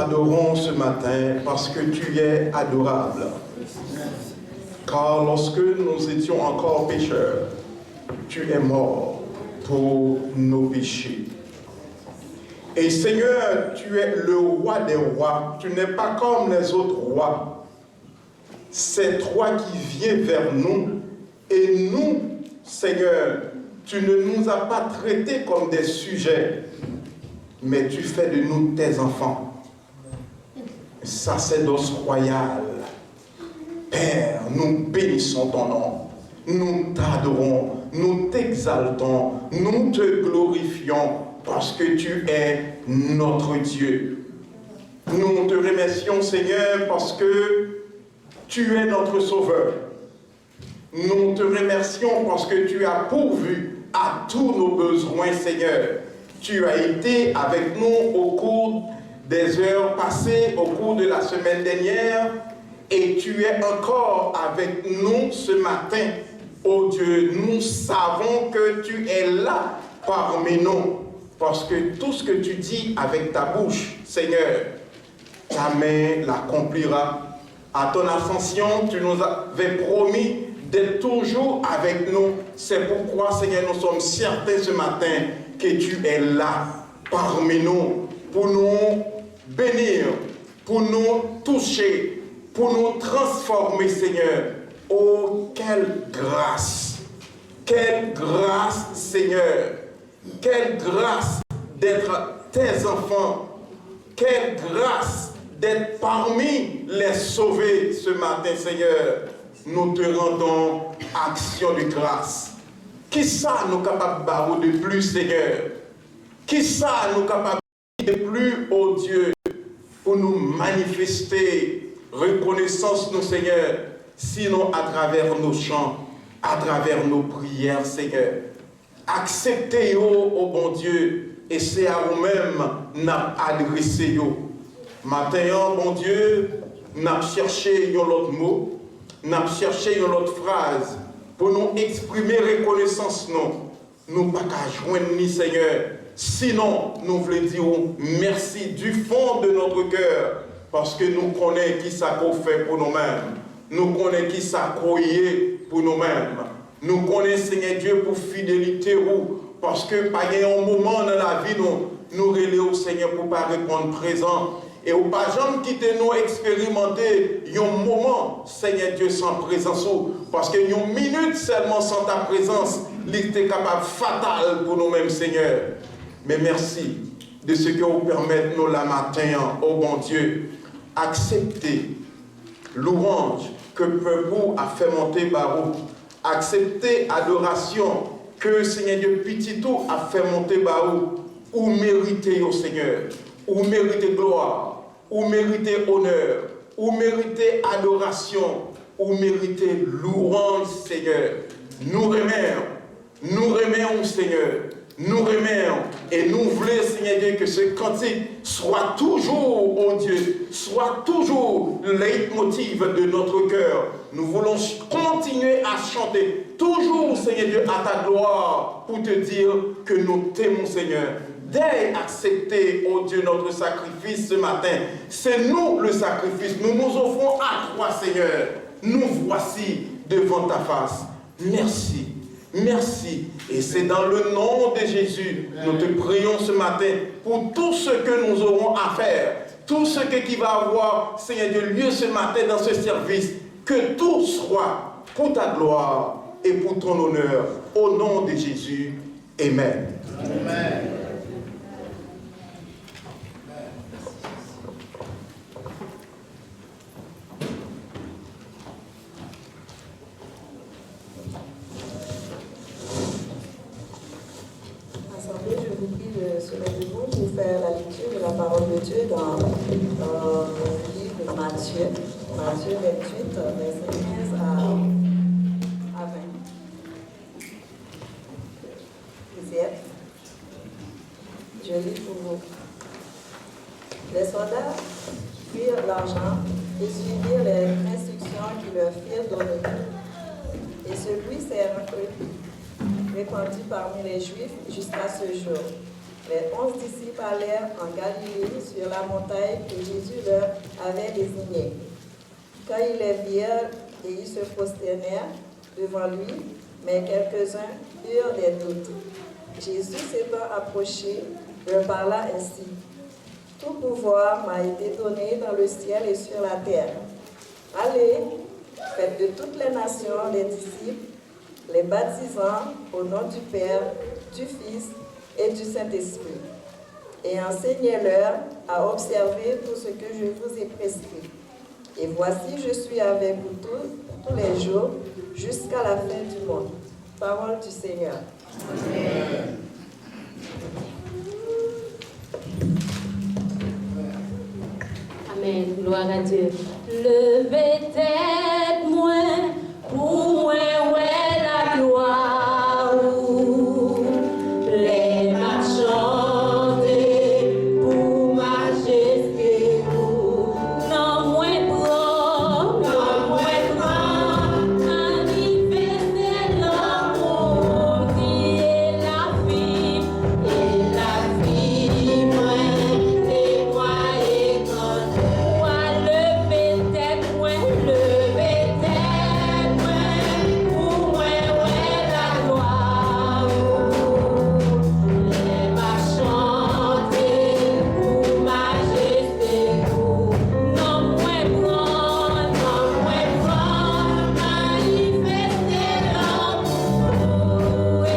t'adorons ce matin parce que tu es adorable. Car lorsque nous étions encore pécheurs, tu es mort pour nos péchés. Et Seigneur, tu es le roi des rois. Tu n'es pas comme les autres rois. C'est toi qui viens vers nous. Et nous, Seigneur, tu ne nous as pas traités comme des sujets, mais tu fais de nous tes enfants. Sacerdoce royal. Père, nous bénissons ton nom. Nous t'adorons, nous t'exaltons, nous te glorifions parce que tu es notre Dieu. Nous te remercions, Seigneur, parce que tu es notre Sauveur. Nous te remercions parce que tu as pourvu à tous nos besoins, Seigneur. Tu as été avec nous au cours des heures passées, au cours de la semaine dernière, et tu es encore avec nous ce matin. Oh Dieu, nous savons que tu es là parmi nous, parce que tout ce que tu dis avec ta bouche, Seigneur, ta main l'accomplira. À ton ascension, tu nous avais promis d'être toujours avec nous. C'est pourquoi, Seigneur, nous sommes certains ce matin que tu es là parmi nous pour nous bénir, pour nous toucher, pour nous transformer, Seigneur. Oh, quelle grâce! Quelle grâce, Seigneur! Quelle grâce d'être tes enfants! Quelle grâce d'être parmi les sauvés ce matin, Seigneur! Nous te rendons action de grâce. Qui ça nous capable de plus, Seigneur? Qui ça nous capable de plus, oh Dieu, pour nous manifester reconnaissance, nous, Seigneur, sinon à travers nos chants, à travers nos prières, Seigneur. Acceptez, oh bon Dieu, et c'est à vous-même n'a adressé. Maintenant, bon Dieu, n'a cherché l'autre mot, n'a cherché l'autre phrase pour nous exprimer reconnaissance, non. Nous pas qu'à joindre ni, Seigneur. Sinon, nous voulons dire merci du fond de notre cœur, parce que nous connaissons qui ça qu'on fait pour nous-mêmes. Nous connaissons qui ça qu'on est pour nous-mêmes. Nous connaissons, Seigneur Dieu, pour fidélité, parce que pas un moment dans la vie, nous relèvons, Seigneur, pour ne pas répondre présent. Et au pas jamais quitter nous expérimenter un moment, Seigneur Dieu, sans présence, parce que une minute seulement sans ta présence, l'était capable fatal pour nous-mêmes, Seigneur. Mais merci de ce que vous permettez nous la matin, oh bon Dieu, accepter louange que peuple a fait monter Barou, accepter adoration que Seigneur Dieu Petitou a fait monter Barou, ou mériter au Seigneur, ou mériter gloire, ou mériter honneur, ou mériter adoration, ou mériter louange, Seigneur. Nous remercions, Seigneur. Nous remercions et nous voulons, Seigneur Dieu, que ce cantique soit toujours, oh Dieu, soit toujours le leitmotiv de notre cœur. Nous voulons continuer à chanter toujours, Seigneur Dieu, à ta gloire pour te dire que nous t'aimons, Seigneur. Dès accepter, oh Dieu, notre sacrifice ce matin. C'est nous le sacrifice. Nous nous offrons à toi, Seigneur. Nous voici devant ta face. Merci. Merci. Et c'est dans le nom de Jésus, nous te prions ce matin pour tout ce que nous aurons à faire, tout ce qui va avoir, Seigneur Dieu, lieu ce matin dans ce service, que tout soit pour ta gloire et pour ton honneur. Au nom de Jésus. Amen. Amen. Pour faire la lecture de la parole de Dieu dans le livre de Matthieu, Matthieu 28, versets 15 à 20. Vous y êtes? Je lis pour vous. Les soldats prirent l'argent et suivirent les instructions qui leur firent donner. Et celui s'est répandu parmi les Juifs jusqu'à ce jour. Les 11 disciples allèrent en Galilée sur la montagne que Jésus leur avait désignée. Quand ils les virent, et ils se prosternèrent devant lui, mais quelques-uns eurent des doutes. Jésus s'étant approché, leur parla ainsi. Tout pouvoir m'a été donné dans le ciel et sur la terre. Allez, faites de toutes les nations des disciples, les baptisant au nom du Père, du Fils et du Saint-Esprit, et enseignez-leur à observer tout ce que je vous ai prescrit. Et voici, je suis avec vous tous les jours, jusqu'à la fin du monde. Parole du Seigneur. Amen. Amen. Gloire à Dieu. Levez tête, moi, pour moi, ouais, la gloire. Les marchands pour majesté. Non, moi, prends, manifester l'amour qui est la vie, moi, et moi, et quand lever tête, pour moi, ouais, la gloire. Les marchands pour majesté. Non, moi, prends, manifester l'amour et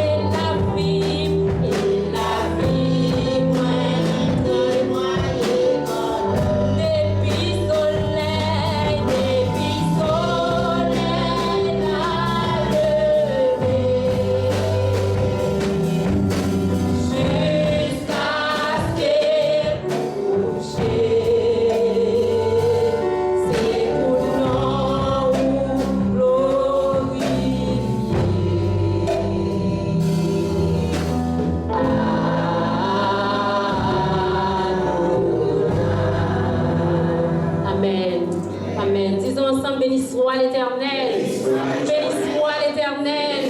la vie, moi, de moi, et quand depuis soleil, la lever, jusqu'à ce qu'elle couche. C'est pour nom glorifié. Amen. Amen. Disons ensemble, béni soit l'Éternel. Béni soit l'Éternel.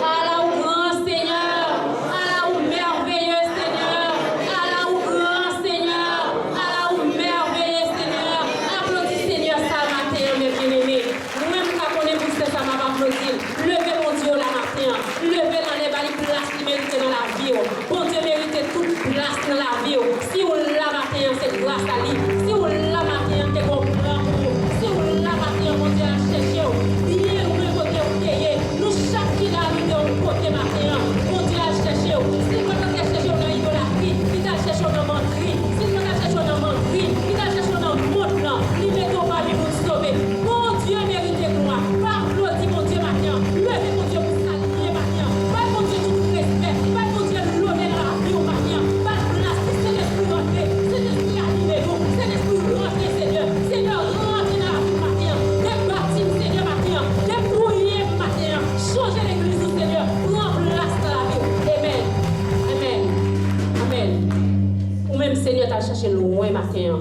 Allah au grand Seigneur. Allah au merveilleux Seigneur. Allah au grand Seigneur. Allah au merveilleux Seigneur. Applaudis Seigneur ça matin, mes bien-aimés. Nous-mêmes, quand on est pour ça, m'a applaudi. Levez mon Dieu la matin. Levez dans les balles place qui mérite dans la vie. Bon Dieu mérite toute place dans la vie. Si on la matin, c'est grâce à lui. Si on la matin, c'est bon. Si on la matin, mon Dieu a cherché. Bien, nous côté payé. Nous chaque qui a mis de côté matin. Mon Dieu a cherché. Si vous avez cherché dans l'idolâtrie, il a cherché dans le menterie. Si vous avez cherché dans le menterie, il a cherché dans le monde là. Il met au pas pour nous sauver. Mon Dieu mérite gloire. Pas applaudis mon Dieu matin. Levez mon Dieu pour saluer matin. Pas mon Dieu tout respect. Pas mon Dieu l'honneur à la vie au matin. Pas place. C'est l'esprit rentré. C'est l'esprit animé. C'est l'esprit rentré, Seigneur. Seigneur, rentre dans la vie matin. Les baptêmes, Seigneur, matin. Les prières matin. Changez l'église, Seigneur. Prends place dans la vie. Amen. Amen. Amen. Ou même, Seigneur, t'as cherché loin matin.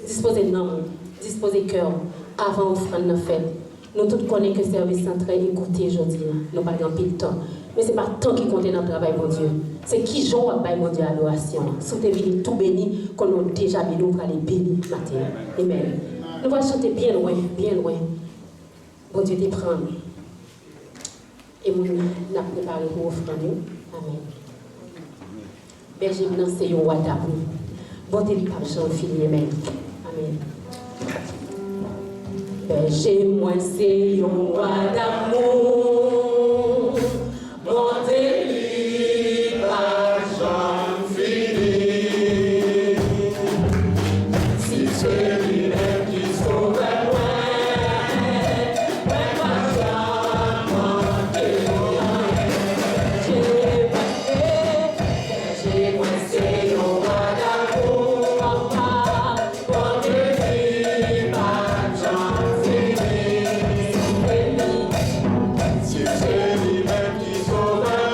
Disposez non, disposez cœur. Avant offrande de fête. Nous tous connaissons que le service central écouté aujourd'hui. Nous n'avons pas de temps. Mais ce n'est pas tant qui compte dans le travail, mon Dieu. C'est qui joue à mon Dieu à l'adoration. Sous tes vies, tout béni, qu'on a déjà béni, pour aller béni matin. Amen. Nous allons chanter bien loin, bien loin. Bon Dieu te prend. Et nous avons préparé pour offrande. Amen. Berger blanc, c'est un roi d'amour. Bon Dieu, pas Jean-Philippe. Amen. Amen. Berger, moi, c'est un roi d'amour. Bon Dieu, pas Jean-Philippe. Si c'est lui-même qui sauve moi, pas Berger, moi, c'est un roi d'amour. Bon Dieu, pas Jean-Philippe. Si c'est lui-même qui sauve moi,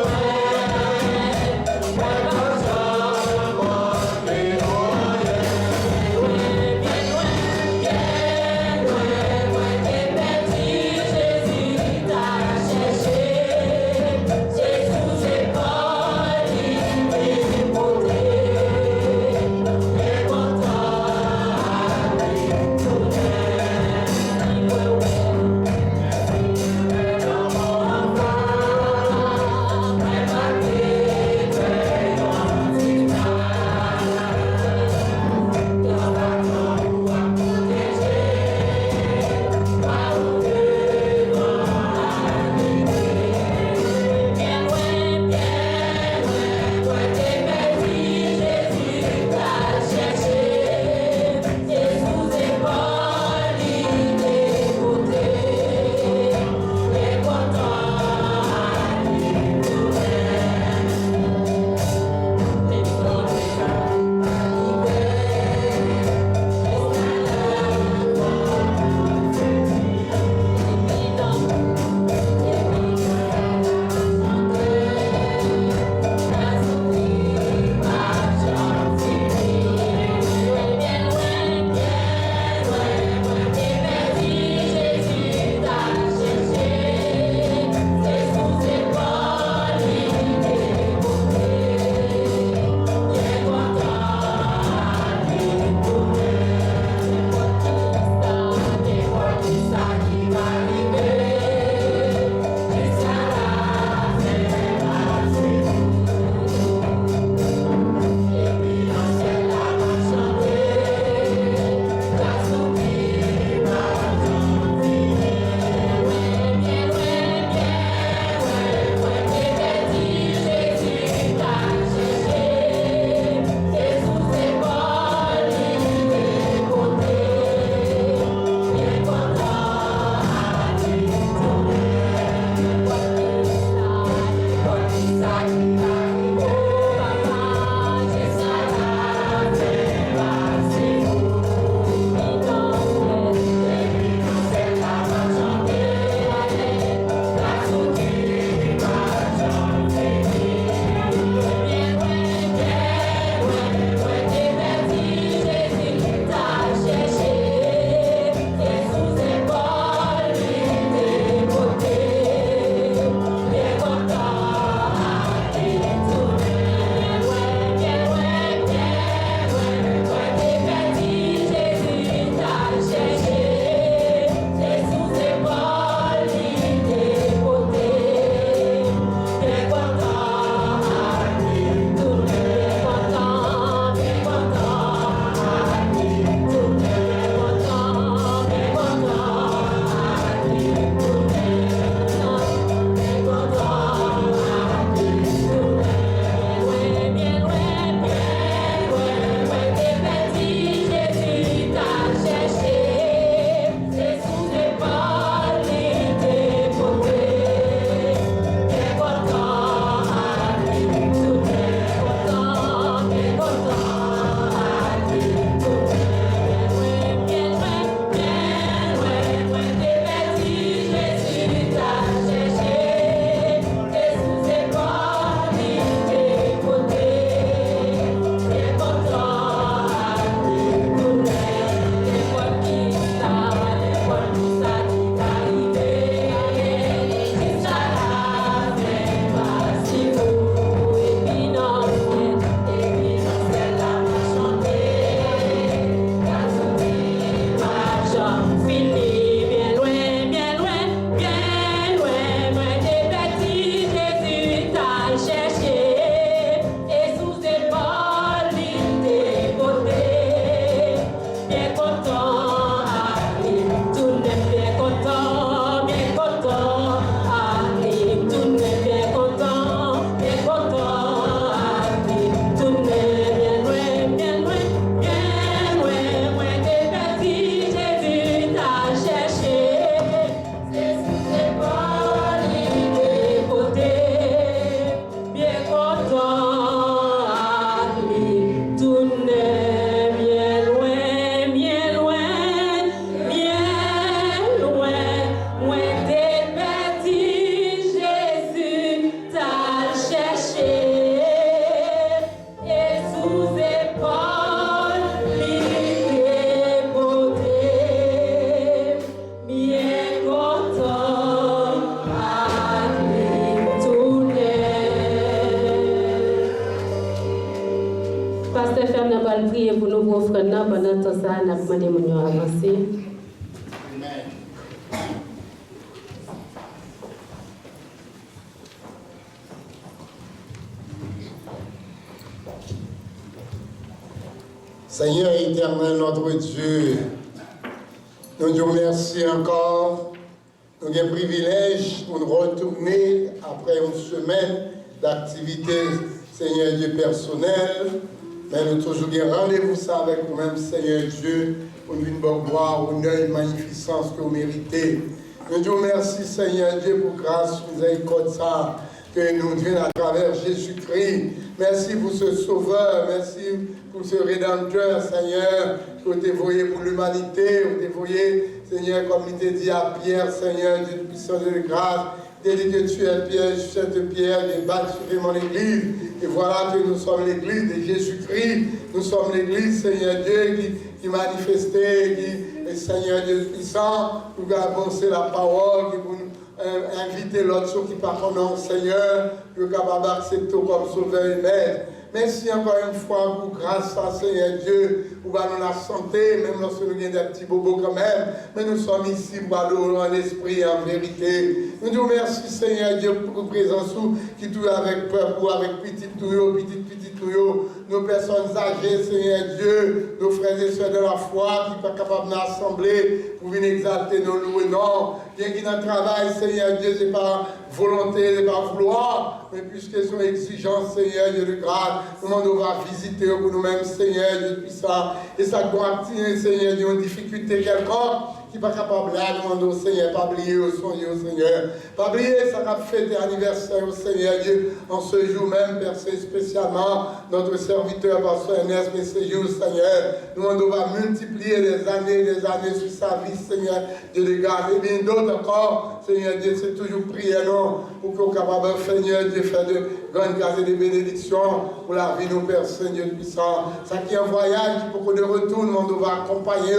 pour offrir pendant tout ça, nous avons demandé de avancer. Seigneur éternel, notre Dieu, nous te remercions encore. Nous avons un privilège pour nous retourner après une semaine d'activité, Seigneur Dieu, personnelle. Mais nous toujours un rendez-vous ça avec nous-mêmes, Seigneur Dieu, pour nous voir une œil magnificence que vous méritez. Nous te remercions, Seigneur Dieu, pour grâce, miséricorde, ça, que nous devons à travers Jésus-Christ. Merci pour ce sauveur, merci pour ce rédempteur, Seigneur, que vous dévoyez pour l'humanité, vous dévoyez, Seigneur, comme il t'a dit à Pierre, Seigneur, Dieu de puissance et de grâce, il dit que tu es Pierre, je suis de Pierre, et bâtirai mon église. Et voilà que nous sommes l'église de Jésus-Christ, nous sommes l'église, Seigneur Dieu, qui manifestait, qui, Seigneur Dieu puissant, pour avancer la parole, qui pour inviter l'autre qui par ton nom, Seigneur, que capable d'accepter comme sauveur et maître. Merci encore une fois pour grâce à Seigneur Dieu, pour nous la santé, même lorsque nous avons des petits bobos quand même, mais nous sommes ici pour adorer en esprit et en vérité. Nous te remercions Seigneur Dieu pour votre présence qui tout avec peuple, avec petit touillot, nos personnes âgées, Seigneur Dieu, nos frères et soeurs de la foi qui ne sont pas capables d'assembler pour venir exalter nos loups et non. Bien qu'il notre travail, Seigneur Dieu, ce n'est pas volonté, ce n'est pas vouloir, mais puisque son exigence, Seigneur Dieu de grâce, nous demandons à visiter pour nous-mêmes, Seigneur Dieu puissant, et ça doit attirer, Seigneur Dieu, une difficulté quelconque, qui n'est pas capable là, nous demandons, Seigneur, pas oublier au Seigneur, pas oublier ça qu'a fait anniversaire au Seigneur Dieu, en ce jour même, percé spécialement notre serviteur, Pasteur Ernest, mais ce jour, Seigneur, nous demandons à multiplier des années sur sa vie, Seigneur Dieu de grâce, et bien d'autres encore, Seigneur Dieu, c'est toujours prier, non, pour qu'on soit capable, Seigneur Dieu, faire de grandes grâces et de bénédictions pour la vie de nos Pères, Seigneur puissant. Ça qui est un voyage, pour qu'on de retour, nous devons accompagner,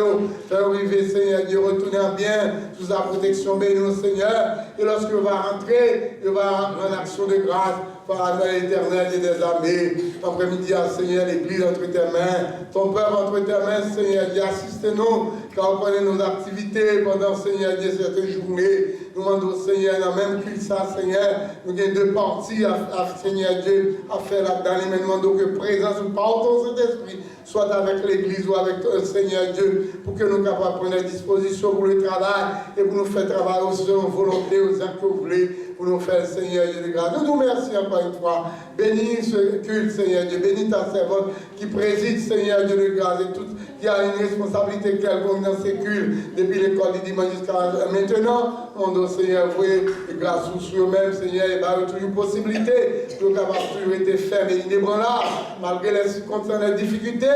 faire arriver, Seigneur Dieu, retourner en bien, sous sa protection, bénis Seigneur. Et lorsque va rentrer, il va en action de grâce, par la éternelle et des armées. Après-midi, Seigneur, l'Église entre tes mains, ton peuple entre tes mains, Seigneur Dieu, assiste-nous, car on connaît nos activités pendant, Seigneur Dieu, cette journée. Nous demandons, Seigneur, dans la même culte, ça, Seigneur, nous avons deux parties à Seigneur Dieu, à faire là-dedans. Nous demandons que présence par ton Saint-Esprit soit avec l'Église ou avec le Seigneur Dieu, pour que nous soyons capables de prendre des dispositions pour le travail et pour nous faire travailler aussi en volonté, aux actes que vous voulez, pour nous faire, Seigneur Dieu de grâce. Nous nous remercions encore une fois. Bénis ce culte, Seigneur Dieu. Bénis ta servante qui préside, Seigneur Dieu de grâce, et tout qui a une responsabilité quelconque dans ces cultes, depuis l'école du dimanche jusqu'à maintenant. On doit, Seigneur, vouer grâce sur eux-mêmes, Seigneur, et bah, toujours possibilité pour capables toujours été ferme et inébranlable, malgré les circonstances et les difficultés,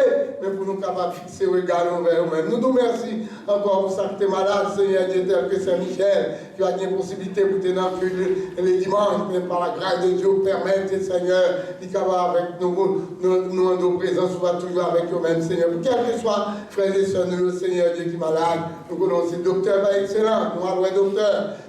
mais pour nous capables de fixer le regard vers eux-mêmes. Nous nous remercions encore pour ça que tu es malade, Seigneur Dieu, tel que Saint-Michel, qui a une possibilité pour te donner les dimanches, mais par la grâce de Dieu, permettre, Seigneur, d'être capable avec nous en nos présences, soit toujours avec eux-mêmes, Seigneur. Pour quel que soit, frères et sœurs, nous, Seigneur Dieu qui est malade, nous connaissons, docteur va excellent, nous allons docteur.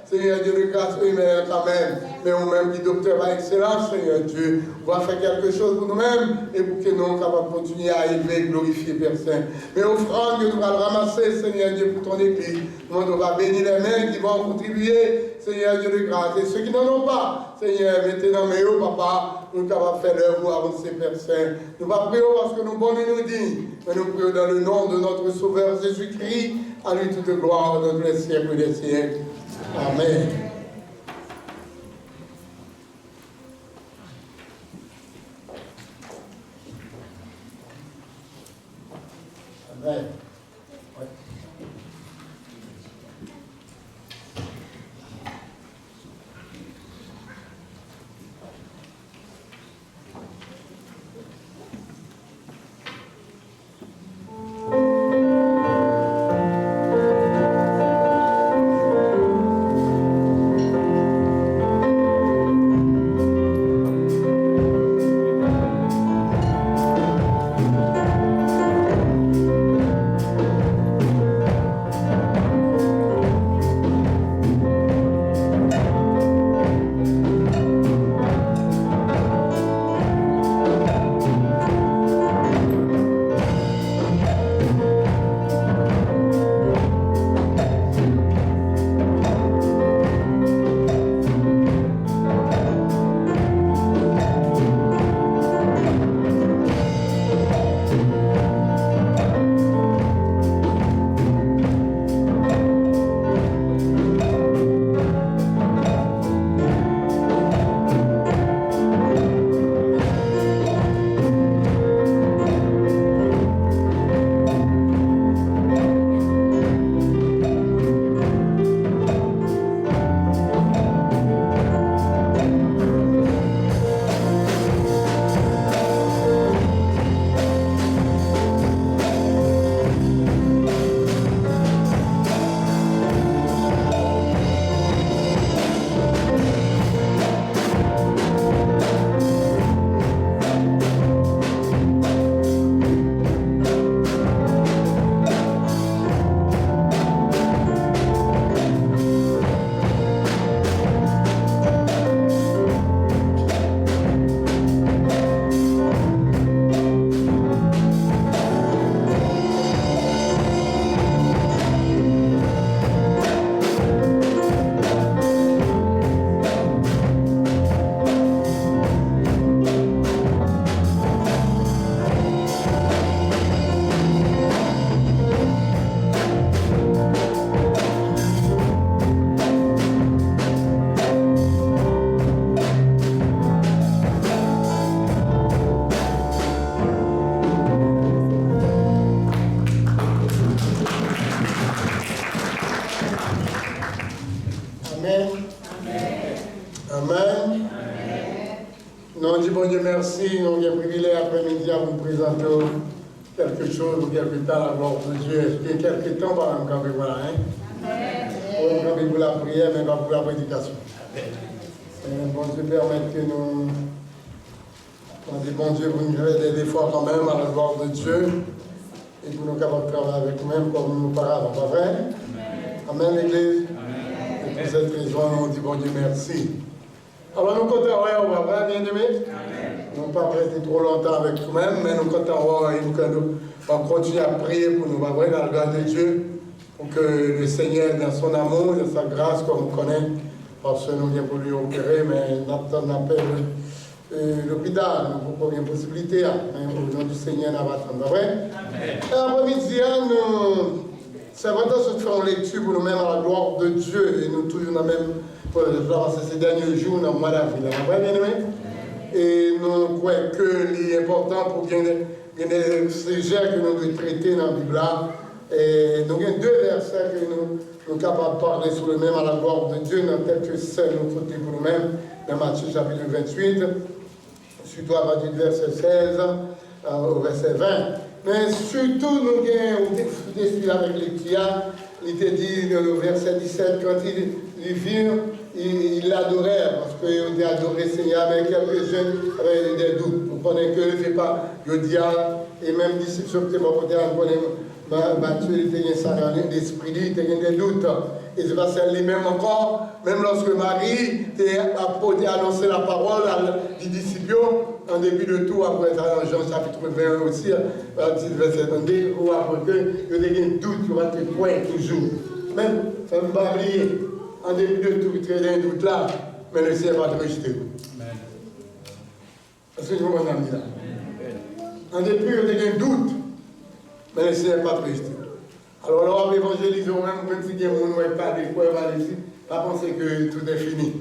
Seigneur Dieu, de grâce, oui, mais quand même, mais nous-mêmes qui docteur va excellent, Seigneur Dieu, on va faire quelque chose pour nous-mêmes et pour que nous soyons capables de continuer à élever et glorifier Père Saint. Mais offrande que nous allons ramasser, Seigneur Dieu, pour ton Église, nous allons bénir les mains qui vont contribuer, Seigneur Dieu de grâce. Et ceux qui n'en ont pas, Seigneur, mettez dans mes hauts, papa, nous sommes capables de faire l'œuvre pour avancer, Père Saint. Nous ne prions pas parce que nous bons nous dit, mais nous prions dans le nom de notre Sauveur Jésus-Christ, à lui toute gloire dans tous les siècles des siècles. Amen. Amen. dit, bon Dieu, merci. Nous avons un privilège après-midi à vous présenter quelque chose ou quelque temps à la gloire de Dieu. Est-ce qu'il y a quelque temps par exemple, voilà, hein? Amen. Pour la prière, mais pas pour la prédication. Bon Dieu, permette que nous. On dit, bon Dieu, vous nous faites des efforts quand même à la gloire de Dieu. Et pour nous capables de travailler avec nous-mêmes comme nous auparavant, pas vrai? Amen, l'Église. Et pour cette raison, on dit, bon Dieu, merci. Alors nous comptons, on va voir, bien aimé. Nous ne pas rester trop longtemps avec nous-mêmes, mais nous comptons, et nous allons continuer à prier pour nous, va voir dans la grâce de Dieu, pour que le Seigneur, dans son amour, dans sa grâce, comme on connaît, parce que nous venons pour lui opérer, mais nous appelle l'hôpital, nous n'avons pas de possibilité, mais au nom du Seigneur, nous allons attendre, vrai? Et après-midi, c'est vrai que nous faisons lecture pour nous-mêmes à la gloire de Dieu, et nous toujours dans même. Ces derniers jours, dans le mois d'avril, bien aimé. Et nous croyons que l'important pour gagner des sujets que nous devons traiter dans la Bible. Et nous avons deux versets que nous sommes capables de parler sur le même à la gloire de Dieu, dans quelques scènes nous faut pour nous-mêmes, dans Matthieu chapitre 28, surtout à partir du verset 16 au verset 20. Mais surtout, nous avons des avec les clients, il était dit dans le verset 17, quand il vit, il l'adorait, parce qu'il a adoré le Seigneur, mais quelques-uns avaient des doutes. Vous comprenez que ce n'est pas le diable, et même disciples sur le côté, on connaît Matthieu, il était un d'esprit, il était des doutes. Et c'est parce que lui-même encore, même lorsque Marie a annoncé la parole des disciples, en début de tout, après Jean chapitre 21 aussi, verset 22, ou après que il y a des doutes, il y aura des points toujours. Même, ça ne va pas oublier. En début de tout, il y a un doute là, mais le Seigneur va te rejeter. Est-ce que vous m'entendez là? En début, il y a un doute, mais le Seigneur va te rejeter. Alors, on va évangéliser même si il y a un monde qui pas de quoi ici, pas penser que tout est fini.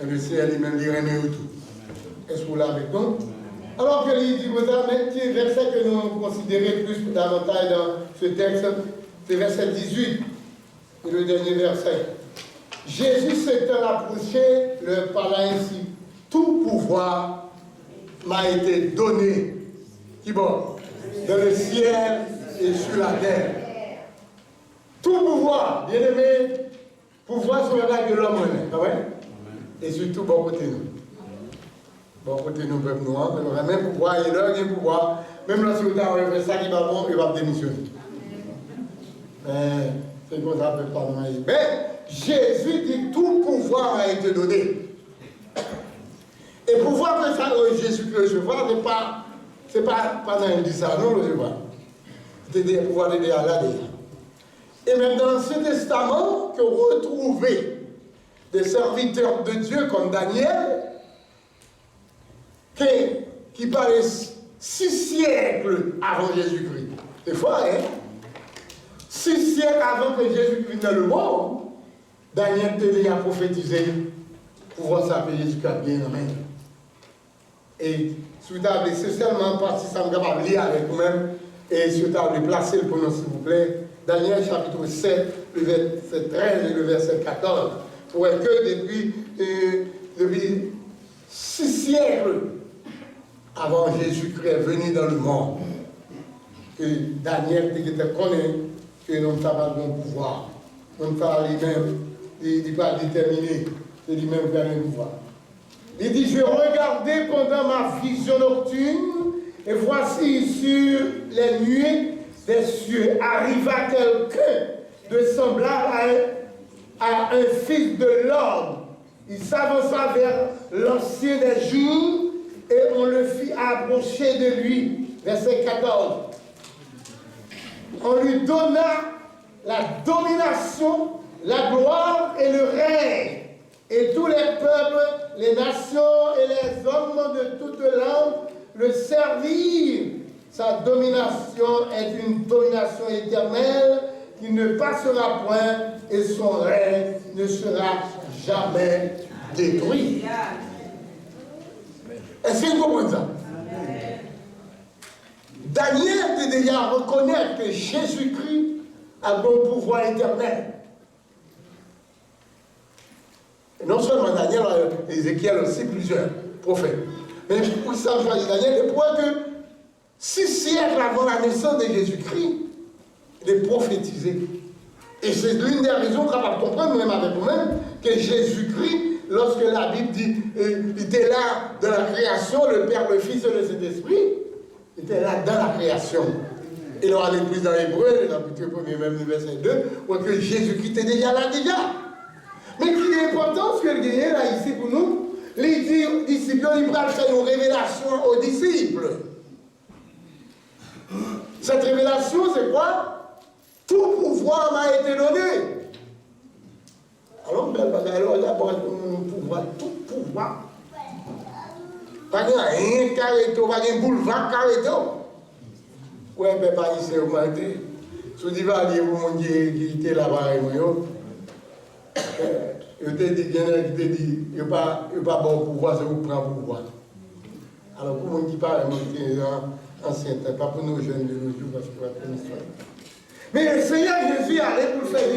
Et le Seigneur lui-même dit remet tout. Est-ce que vous l'avez avec nous? Alors que il dit, vous avez un petit verset que nous considérons plus davantage dans ce texte, c'est verset 18, et le dernier verset. Jésus s'étant approché, leur parla ainsi. Tout pouvoir m'a été donné. Qui bon? Dans le ciel et sur la terre. Tout pouvoir, bien aimé, pouvoir sur la de l'homme, pas vrai? Et surtout, bon côté nous. Bon côté nous, peuple noir, mais on a même pouvoir, il a un pouvoir. Même lorsque vous avez fait ça qui va bon, il va démissionner. Mais c'est comme ça, peut pas nous. Mais Jésus dit tout pouvoir a été donné. Et pouvoir que ça, Jésus peut recevoir, c'est pas dans un dit ça, non, recevoir. C'est des pouvoirs de Dieu à la déjà. Et même dans l'Ancien Testament, que retrouver des serviteurs de Dieu comme Daniel, qui paraissent 6 siècles avant Jésus-Christ. C'est fort, hein? 6 siècles avant que Jésus-Christ vienne dans le monde, Daniel a prophétisé pour voir ça que Jésus-Christ bien amen. Et c'est seulement partie, ça me capable de lire avec vous-même, et si vous avez placé le pronom, s'il vous plaît, Daniel chapitre 7, le verset 13 et le verset 14, pour que depuis 6 siècles avant Jésus-Christ est venu dans le monde, que Daniel était connu que nous n'avons pas de pouvoir. Nous n'avons pas lui-même, il n'est pas déterminé, c'est lui-même qui a le pouvoir. Il dit, je regardais pendant ma vision nocturne, et voici sur les nuées des cieux arriva quelqu'un de semblable à un fils de l'homme. Il s'avança vers l'ancien des jours et on le fit approcher de lui. Verset 14. On lui donna la domination, la gloire et le règne. Et tous les peuples, les nations et les hommes de toute langue le servirent. Sa domination est une domination éternelle qui ne passera point et son règne ne sera jamais détruit. Est-ce que vous comprenez ça? Daniel était déjà à reconnaître que Jésus-Christ a bon pouvoir éternel. Et non seulement Daniel, Ézéchiel aussi, plusieurs prophètes. Mais pour ça, Daniel, il croit que 6 siècles avant la naissance de Jésus-Christ, il est prophétisé. Et c'est l'une des raisons qu'on va comprendre, même avec vous-même, que Jésus-Christ, lorsque la Bible dit il était là dans la création, le Père, le Fils et le Saint-Esprit, il était là dans la création. Et là, on est plus dans l'Hébreu, chapitre 1er, même le verset 2, où que Jésus-Christ était déjà là déjà. Mais qui est important, ce que le gagne là ici pour nous, les disciples, ils vont faire une révélation aux disciples. Cette révélation, c'est quoi? Tout pouvoir m'a été donné. Alors, alors d'abord, pouvoir, tout pouvoir. Pas rien carré, pas un boulevard carré. Ouais, mais pas ici augmenté. Si vous allez vous mon Dieu qui était là-bas, je te dis, il y en a qui te dit, il n'y a pas bon pouvoir, c'est vous prendre pouvoir. Alors, pour moi qui parle, ancien temps, pas pour nos jeunes de nos jours, parce que c'est une histoire. Mais le Seigneur Jésus allait pour faire,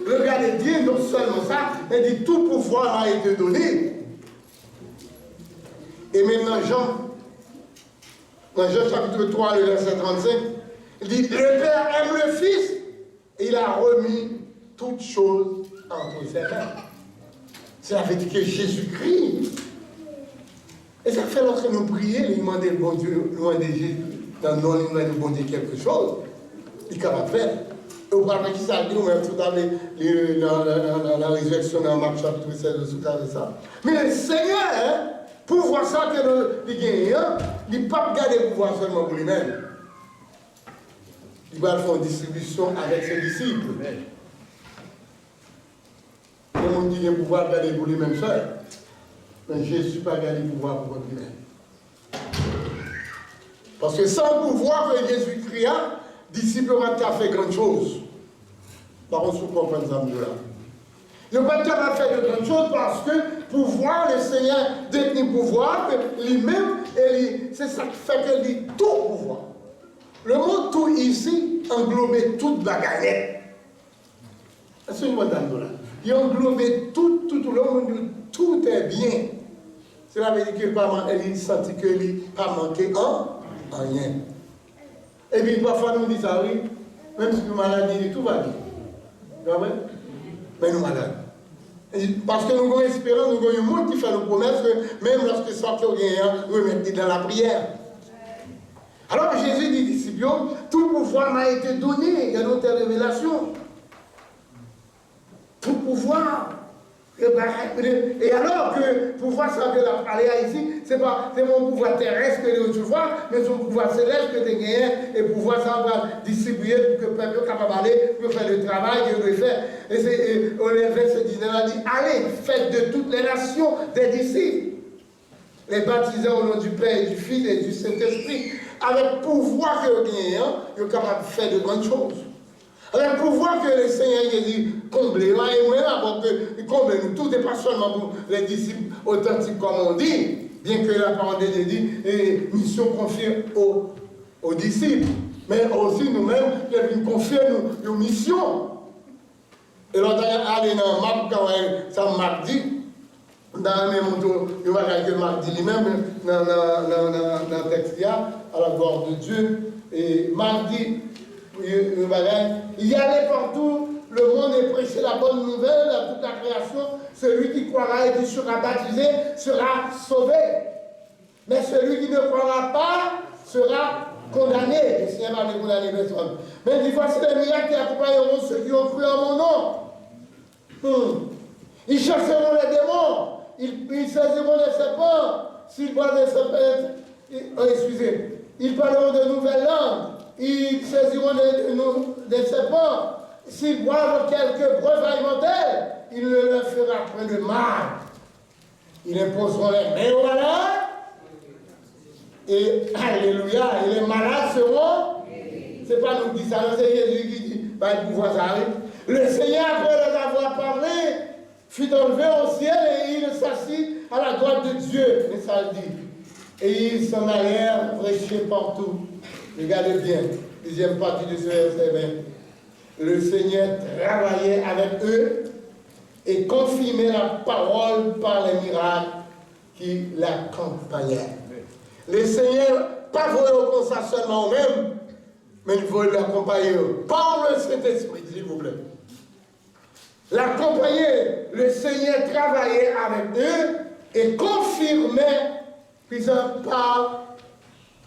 regardez bien, non seulement ça, il dit, tout pouvoir m'a été donné. Et maintenant, dans Jean chapitre 3, le verset 35, il dit, le Père aime le Fils, et il a remis toutes choses entre ses mains. Cela veut dire que Jésus-Christ, et ça fait lorsque nous prions, nous demandons le bon Dieu, nous demandons Jésus, dans nous demandons le bon Dieu quelque chose, il est capable de faire. Et vous parlez qui ça dit, ou même tout à l'heure, dans la résurrection, dans Marc chapitre 16, de ça. Mais le Seigneur, pour voir ça que les gagnants, il ne peut pas garder le pouvoir seulement pour lui-même. Il va faire une distribution avec ses disciples. Le monde qui a le pouvoir de garder pour lui-même seul. Mais Jésus n'a pas gardé le pouvoir pour lui-même. Parce que sans pouvoir que Jésus-Christ a, les disciples n'ont pas fait grand chose. Par contre, vous comprenez ça mieux là. Ils n'ont pas capable de faire de grandes choses parce que pouvoir, le Seigneur détient le pouvoir, lui-même, c'est ça qui fait qu'il dit tout pouvoir. Le mot tout ici englobait toute bagarette. C'est une bonne dame là. Il englobait tout le monde, tout est bien. Cela veut dire qu'il sentit qu'il n'a pas manqué en rien. Et puis parfois nous disons ça, oui, même si nous maladie, tout va bien. Mais nous malades. Parce que nous avons espérance, nous avons un monde qui fait nos promesses que même lorsque sortir rien, nous mettons dans la prière. Alors Jésus dit, disciples, tout pouvoir m'a été donné, il y a d'autres révélations. Tout pouvoir. Et alors que pouvoir, ça que la parler ici, c'est mon pouvoir terrestre que tu vois, mais son pouvoir céleste que tu gagnes, et pouvoir ça va distribuer pour que le peuple soit capable d'aller, pour faire le travail qu'il doit faire. Et au verset 19, il dit, allez, faites de toutes les nations des disciples, les baptisant au nom du Père et du Fils et du Saint-Esprit, avec pouvoir que vous gagnez, vous êtes capable de faire de grandes choses. Avec le pouvoir que le Seigneur Jésus comble, et moi, que comble nous tous, et pas seulement pour les disciples authentiques, comme on dit, bien que la parole de Dieu dit, et mission confiée aux disciples, mais aussi nous-mêmes, qui confions nos missions. Et là, aller dans Marc, ça mardi, dans le même tour, il va dire que mardi lui-même, dans le texte, à la gloire de Dieu, et mardi, il y allait partout, le monde et prêcher la bonne nouvelle à toute la création. Celui qui croira et qui sera baptisé sera sauvé. Mais celui qui ne croira pas sera condamné. Le Seigneur va les condamner personne. Mais il dit, voici les miracles qui accompagneront ceux qui ont cru en mon nom. Ils chasseront les démons. Ils saisiront les serpents. S'ils boivent des serpents, excusez, ils parleront de nouvelles langues. Ils saisiront des serpents. S'ils boivent quelques preuves alimentaires, il ne leur fera point de mal. Ils imposeront les mains aux malades. Et alléluia, et les malades seront. C'est pas nous qui disons ça, c'est Jésus qui dit, bah, le pouvoir ça arrive. Le Seigneur, après les avoir parlé, fut enlevé au ciel et il s'assit à la droite de Dieu. Et ça le dit. Et ils s'en allèrent prêcher partout. Regardez bien, deuxième partie de ce verset 20. Le Seigneur travaillait avec eux et confirmait la parole par les miracles qui l'accompagnaient. Le Seigneur, pas voler comme ça seulement au même, mais il faut l'accompagner par le Saint-Esprit, s'il vous plaît. L'accompagner, le Seigneur travaillait avec eux et confirmait, par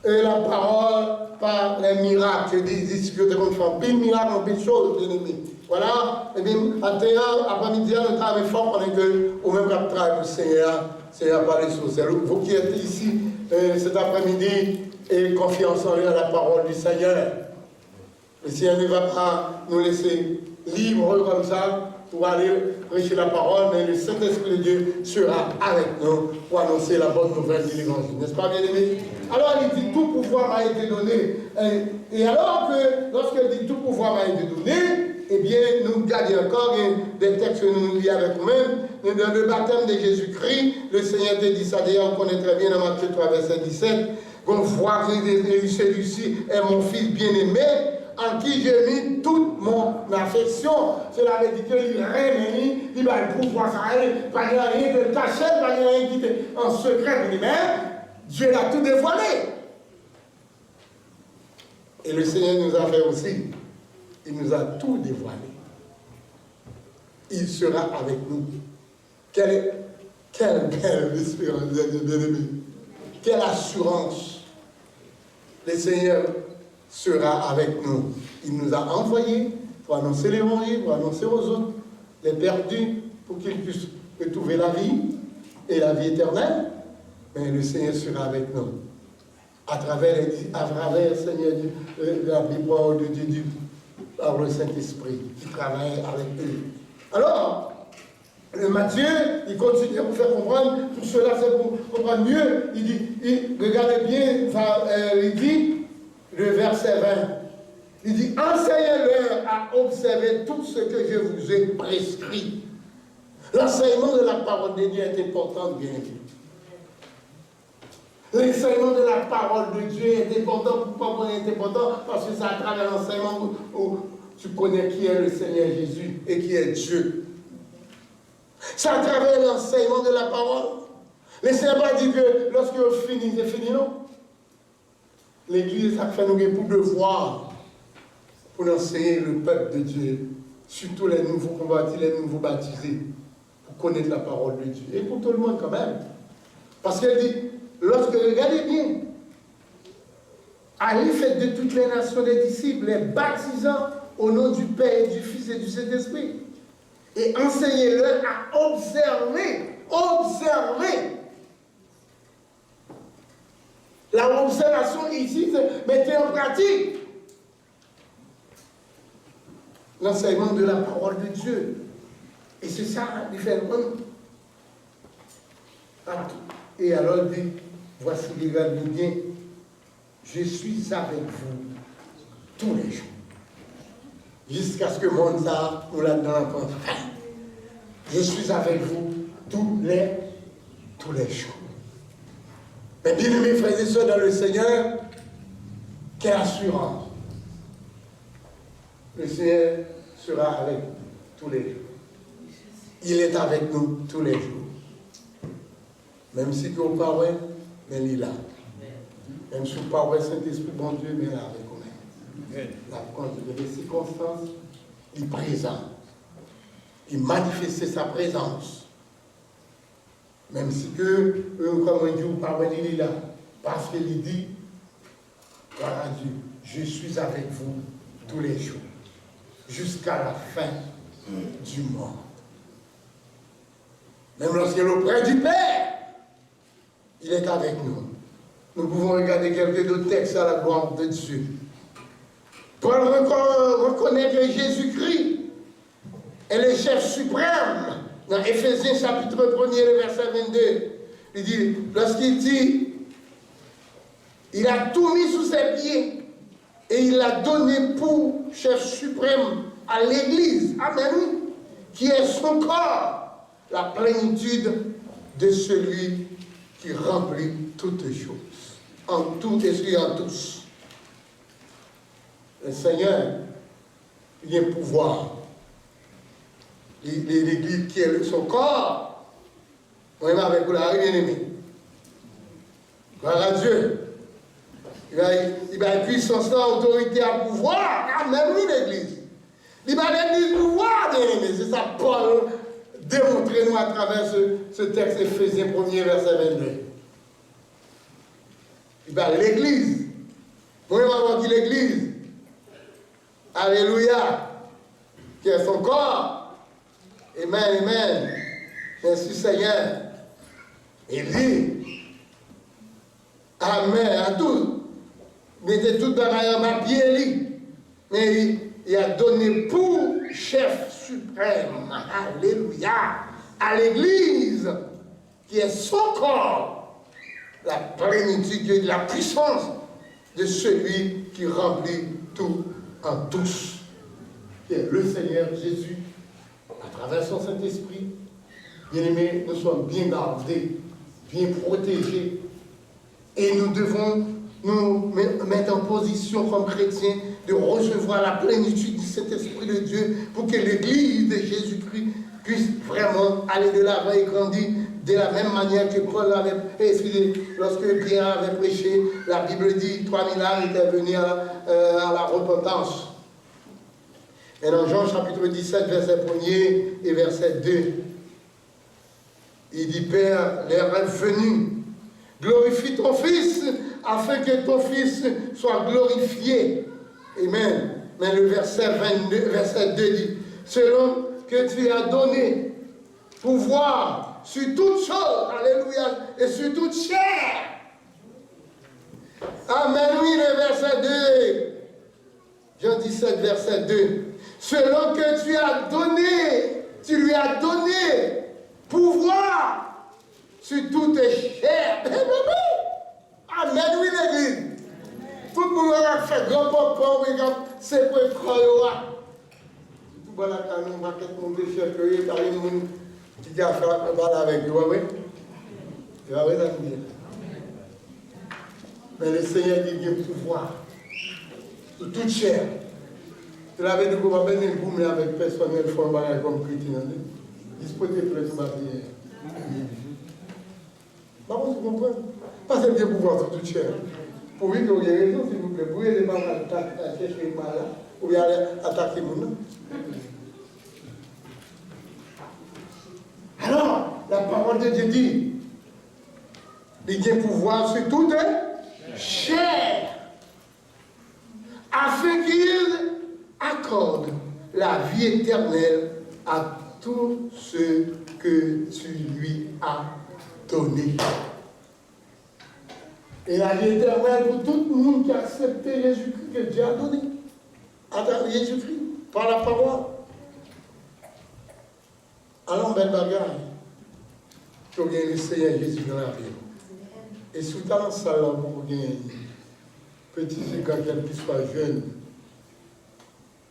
la parole, par les miracles, des discussions comme ça, pile miracle, pile chose, bien aimé. Voilà, et bien, après-midi, on travaille fort pendant que, au même cap travail pour le Seigneur parle sur ça. Vous qui êtes ici cet après-midi, et confiance en la parole du Seigneur. Le Seigneur ne va pas nous laisser libres comme ça pour aller prêcher la parole, mais le Saint-Esprit de Dieu sera avec nous pour annoncer la bonne nouvelle de l'Évangile. N'est-ce pas, bien aimé? Alors, il dit tout pouvoir m'a été donné. Et alors que, lorsqu'il dit tout pouvoir m'a été donné, eh bien, nous gardons encore des textes que nous lisons avec nous-mêmes. Dans le baptême de Jésus-Christ, le Seigneur te dit ça, d'ailleurs, on connaît très bien dans Matthieu 3, verset 17. Qu'on voit que celui-ci est mon fils bien-aimé, en qui j'ai mis toute mon affection. Cela veut dire qu'il règne, il va pouvoir s'arrêter, pas rien de caché, pas rien qui était en secret de lui-même. Dieu l'a tout dévoilé. Et le Seigneur nous a fait aussi. Il nous a tout dévoilé. Il sera avec nous. Quelle belle espérance, bien-aimés. Quelle assurance. Le Seigneur sera avec nous. Il nous a envoyés pour annoncer l'évangile, pour annoncer aux autres, les perdus, pour qu'ils puissent retrouver la vie et la vie éternelle. Mais le Seigneur sera avec nous. À travers Seigneur, la parole de Dieu, par le Saint-Esprit, qui travaille avec eux. Alors, le Matthieu, il continue à vous faire comprendre, tout cela c'est pour comprendre mieux. Il dit, regardez bien, il dit, le verset 20, il dit, enseignez-leur à observer tout ce que je vous ai prescrit. L'enseignement de la parole de Dieu est important, bien sûr. L'enseignement de la parole de Dieu est important. Pourquoi il est important? Parce que c'est à travers l'enseignement où tu connais qui est le Seigneur Jésus et qui est Dieu. C'est à travers l'enseignement de la parole. Le Seigneur n'a pas dit que lorsque vous finissez, c'est fini, non? L'Église a fait nous pour devoir pour enseigner le peuple de Dieu, surtout les nouveaux convertis, les nouveaux baptisés, pour connaître la parole de Dieu. Et pour tout le monde quand même. Parce qu'elle dit, lorsque, regardez bien, allez faites de toutes les nations des disciples, les baptisant au nom du Père, du Fils et du Saint-Esprit. Et enseignez-leur à observer. La observation ici, c'est mettez en pratique l'enseignement de la parole de Dieu. Et c'est ça, différemment. Et alors il dit, voici, regardez bien, je suis avec vous tous les jours. Jusqu'à ce que le monde ça nous l'a donné encore. Je suis avec vous tous les jours. Mais bien aimés frères et sœurs dans le Seigneur, quelle assurance. Le Seigneur sera avec nous tous les jours. Il est avec nous tous les jours. Même si on parle, mais il est là. Même si on parle, Saint-Esprit, bon Dieu, mais là avec nous. La conduite des circonstances, il est présent. Il manifeste sa présence. Même si que, comme on dit, on parle, il est là. Parce qu'il dit, voilà Dieu, je suis avec vous tous les jours. Jusqu'à la fin du monde. Même lorsqu'il est auprès du Père, il est avec nous. Nous pouvons regarder quelques autres textes à la gloire de Dieu. Paul reconnaît que Jésus-Christ est le chef suprême. Dans Éphésiens chapitre 1er, le verset 22, il dit, lorsqu'il dit, il a tout mis sous ses pieds et il l'a donné pour chef suprême à l'Église, amen, qui est son corps, la plénitude de celui qui remplit toutes choses, en tout et en tous. Le Seigneur, il a pouvoir. L'Église qui est son corps, on est avec vous là, bien aimé. Gloire à Dieu. Il va puissance, autorité à pouvoir. Amen, oui, l'Église. Il va l'Église pouvoir, bien aimé. C'est ça, Paul démontre nous à travers ce texte Éphésiens 1er, verset 22. Il va l'Église. Vous voyez avoir dit l'Église. Alléluia. Qui est son corps. Amen, amen. Merci Seigneur. Il dit, Amen à tous. Mettez tout dans ma pied, mais il a donné pour chef suprême, alléluia, à l'Église, qui est son corps, la plénitude de la puissance de celui qui remplit tout en tous, qui est le Seigneur Jésus, à travers son Saint-Esprit. Bien-aimés, nous sommes bien gardés, bien protégés, et nous devons nous mettre en position comme chrétiens de recevoir la plénitude de cet Esprit de Dieu pour que l'Église de Jésus-Christ puisse vraiment aller de l'avant et grandir de la même manière que Paul l'avait expliqué lorsque Pierre avait prêché. La Bible dit 3000 ans étaient venus à la repentance. Et dans Jean chapitre 17, verset 1er et verset 2, il dit, Père, l'heure est venue, glorifie ton Fils, afin que ton Fils soit glorifié. Amen. Mais le verset 2 dit, selon que tu as donné pouvoir sur toutes choses, alléluia, et sur toute chair. Amen, oui, le verset 2. Jean 17, verset 2. Selon que tu lui as donné pouvoir sur toutes chairs. Amen, oui, l'Église. Tout le monde a fait grand papa, c'est pour être croyant. Tout le monde a fait un maquette, mon déchet, il y a des gens qui ont fait un bal avec vous, oui. Tu vas voir ça. Mais le Seigneur dit qu'il y a pouvoir sur toute chair. Tu l'avais dit qu'on va venir boumer avec personnel, il faut un bagage comme chrétien. Disposez pour tout bâtir. Par contre, vous comprenez? Parce que bien pouvoir sur toute chair. Pour lui, vous avez raison, s'il vous plaît. Vous pouvez les pas chercher le mal là, ou bien aller attaquer mon nom. Alors, la parole de Dieu dit, il y a pouvoir sur toute chair, afin qu'il accorde la vie éternelle à tous ceux que tu lui as donnés. Et la vie éternelle pour tout le monde qui a accepté Jésus-Christ que Dieu a donné. À Jésus-Christ, par la parole. Alors, belle bagarre. Tu viens le Seigneur Jésus dans la vie. Et sous ta salle, pour gagner, petit quand quelqu'un qui soit jeune,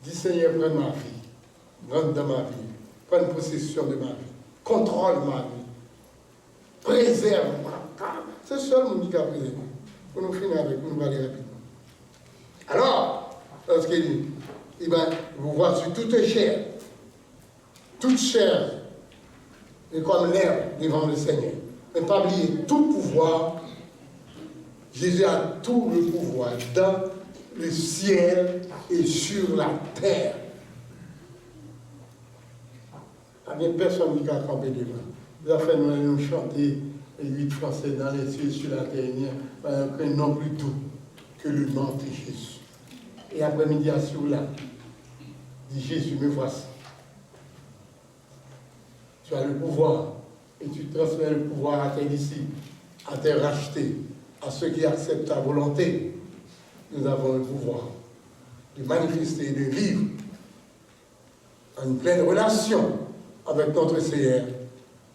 dis Seigneur, prends ma vie, rentre dans ma vie, prends possession de ma vie, contrôle ma vie, préserve ma vie. C'est seul mon qui a préservé. Pour nous finir avec nous, nous allons aller rapidement. Alors, lorsqu'il dit, il va vous voir sur toute chair est comme l'herbe devant le Seigneur. Mais pas oublier, tout pouvoir, Jésus a tout le pouvoir dans le ciel et sur la terre. Il n'y a personne qui a campé devant. Vous avez fait nous chanter les 8 Français dans les cieux sur la terre, un nom plus doux que le nom de Jésus. Et après-midi, à sur là, dit Jésus, me voici. Tu as le pouvoir et tu transmets le pouvoir à tes disciples, à tes rachetés, à ceux qui acceptent ta volonté. Nous avons le pouvoir de manifester et de vivre en une pleine relation avec notre Seigneur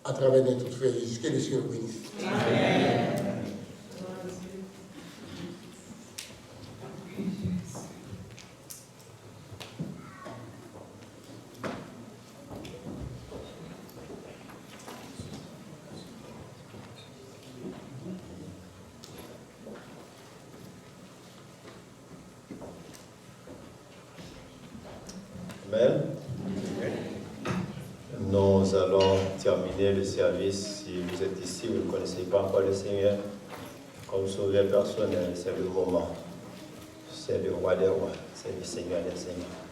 à travers notre frère Jésus. Que le Seigneur bénisse. Amen. Amen. Nous allons terminer le service. Si vous êtes ici, vous ne connaissez pas encore le Seigneur, Comme sauveur personnel, c'est le moment. C'est le roi des rois, c'est le Seigneur des seigneurs.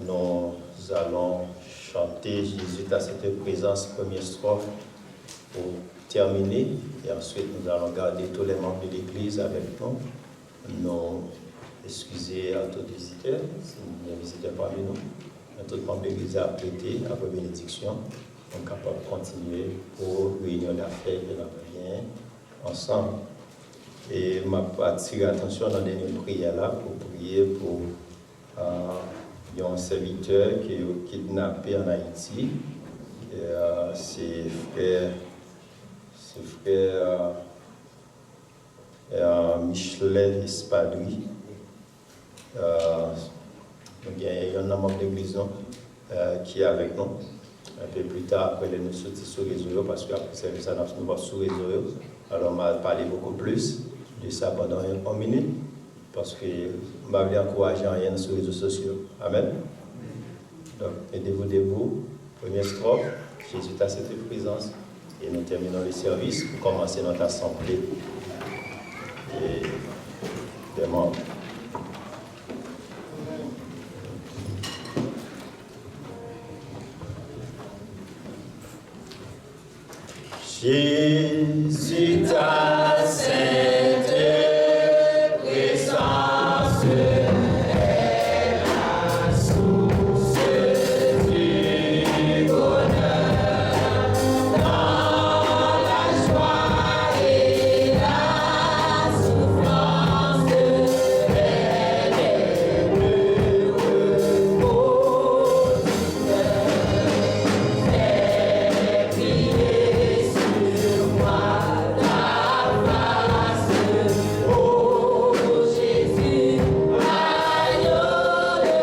Nous allons chanter Jésus à cette présence, première strophe, pour terminer. Et ensuite, nous allons garder tous les membres de l'Église avec nous. Nous excusez à tous les visiteurs, si vous ne visitez pas parmi nous. Tout membre de l'Église a prêté après bénédiction. On est capable de continuer pour réunion d'affaires et bien ensemble. Et je attire l'attention dans la dernière prière là pour prier pour un serviteur qui est kidnappé en Haïti. C'est frère Michelet Espadri. Il y a un membre de l'église qui est avec nous. Un peu plus tard, après, nous sortir sur les réseaux parce qu'après ça, nous va sur les réseaux. Alors, on va parler beaucoup plus de ça pendant 1 minute parce que je vais encourager rien sur les réseaux sociaux. Amen. Donc, mettez-vous debout. Première strophe, Jésus à cette présence. Et nous terminons le service pour commencer notre assemblée des membres. Jésus ta sainte présence est la source du bonheur, dans la joie et la souffrance, elle est le repos du cœur. Fais briller sur moi ta face, ô Jésus, agneau de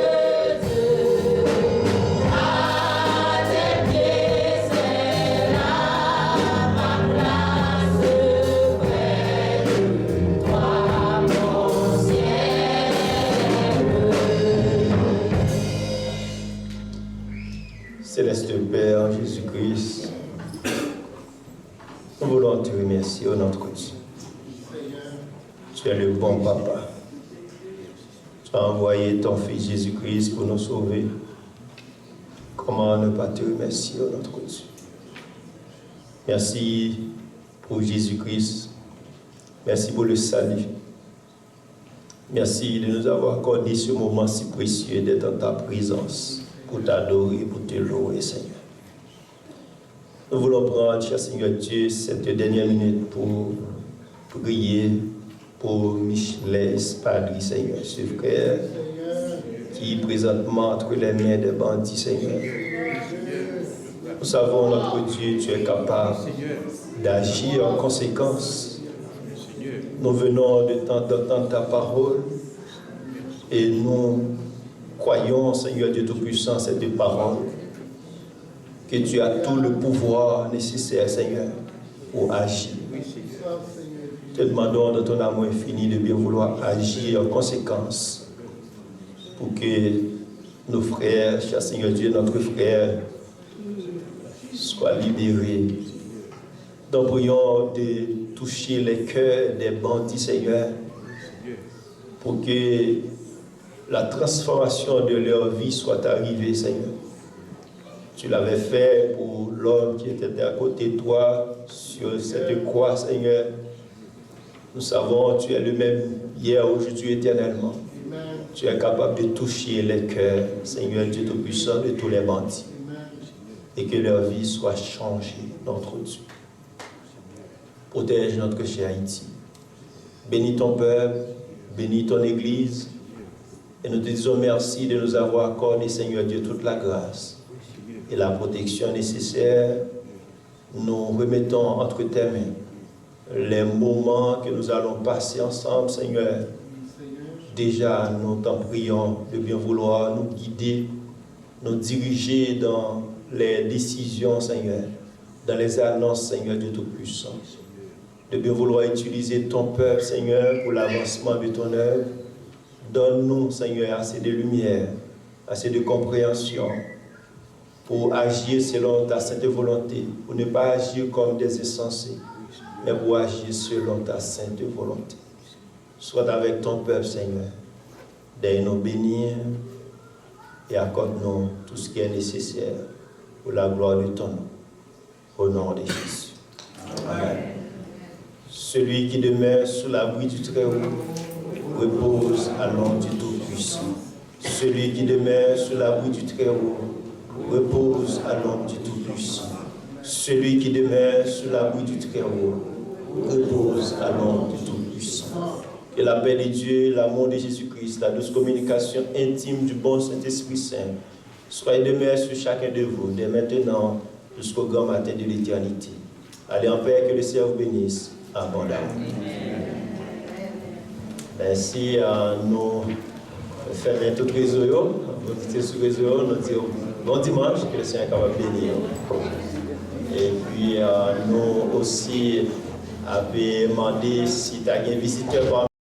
Dieu. À tes pieds, c'est là ma place, près de toi, mon ciel. Céleste Père Jésus-Christ, nous voulons te remercier, ô notre Dieu. Tu es le bon papa. Tu as envoyé ton Fils Jésus-Christ pour nous sauver. Comment ne pas te remercier, ô notre Dieu? Merci pour Jésus-Christ. Merci pour le salut. Merci de nous avoir accordé ce moment si précieux d'être dans ta présence pour t'adorer, pour te louer, Seigneur. Nous voulons prendre, cher Seigneur Dieu, cette dernière minute pour prier pour Michelet Espadri, Seigneur, ce frère qui est présentement entre les mains des bandits, Seigneur. Nous savons, notre Dieu, tu es capable d'agir en conséquence. Nous venons d'entendre ta parole et nous croyons, Seigneur Dieu Tout-Puissant, cette parole, que tu as tout le pouvoir nécessaire, Seigneur, pour agir. Te demandons de ton amour infini de bien vouloir agir en conséquence pour que nos frères, cher Seigneur Dieu, notre frère, soient libérés. Nous prions de toucher les cœurs des bandits, Seigneur, pour que la transformation de leur vie soit arrivée, Seigneur. Tu l'avais fait pour l'homme qui était à côté de toi sur cette croix, Seigneur. Nous savons, tu es le même hier, aujourd'hui, éternellement. Tu es capable de toucher les cœurs, Seigneur Dieu Tout-Puissant, de tous les bandits. Et que leur vie soit changée, notre Dieu. Protège notre cher Haïti. Bénis ton peuple, bénis ton Église. Et nous te disons merci de nous avoir accordé, Seigneur Dieu, toute la grâce et la protection nécessaire. Nous remettons entre tes mains les moments que nous allons passer ensemble, Seigneur. Déjà, nous t'en prions de bien vouloir nous guider, nous diriger dans les décisions, Seigneur, dans les annonces, Seigneur Dieu Tout-Puissant. De bien vouloir utiliser ton peuple, Seigneur, pour l'avancement de ton œuvre. Donne-nous, Seigneur, assez de lumière, assez de compréhension pour agir selon ta sainte volonté, pour ne pas agir comme des insensés, mais pour agir selon ta sainte volonté. Sois avec ton peuple, Seigneur. D'ailleurs, nous bénir et accorde-nous tout ce qui est nécessaire pour la gloire de ton nom. Au nom de Jésus. Amen. Celui qui demeure sous l'abri du Très-Haut repose à l'ombre du Tout-Puissant. Celui qui demeure sous l'abri du Très-Haut repose à l'ombre du Tout-Puissant. Celui qui demeure sous l'abri du Très-Haut repose à l'ombre du Tout-Puissant. Que la paix de Dieu, l'amour de Jésus-Christ, la douce communication intime du bon Saint-Esprit Saint soit et demeure sur chacun de vous, dès maintenant jusqu'au grand matin de l'éternité. Allez en paix, que le Seigneur vous bénisse abondamment. Ainsi, nous fermons tout réseau, nous disons sur le réseau, nous disons bon dimanche, que le Seigneur est capable de bénir. Et puis, nous aussi avons demandé si tu as un visiteur